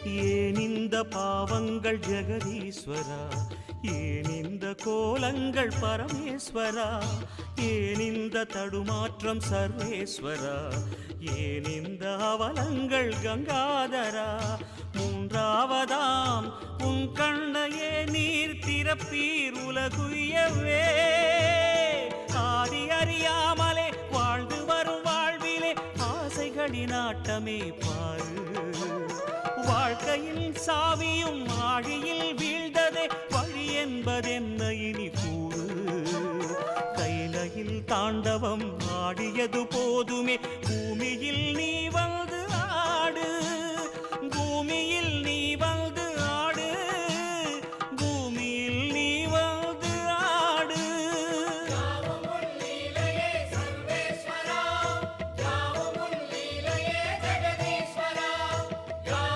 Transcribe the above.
ஏன் இந்த பாவங்கள் ஜெகதீஸ்வரா, ஏன் இந்த கோலங்கள் பரமேஸ்வரா, ஏன் இந்த தடுமாற்றம் சர்வேஸ்வரா, ஏன் இந்த அவலங்கள் கங்காதரா. மூன்றாவதாம் உன் கண்ணையே நீர் திறப்பீர் உலகுயவே. ஆதி அறியாமலே வாழ்ந்து வரும் வாழ்விலே ஆசைகளின் ஆட்டமே பாரு. வாழ்க்கையில் சாவியும் ஆழியில் வீழ்ந்ததே, வழி என்பதென்ன இனி கூறு. கைலையில் தாண்டவம் ஆடியது போதுமே, பூமியில் நீ வந்து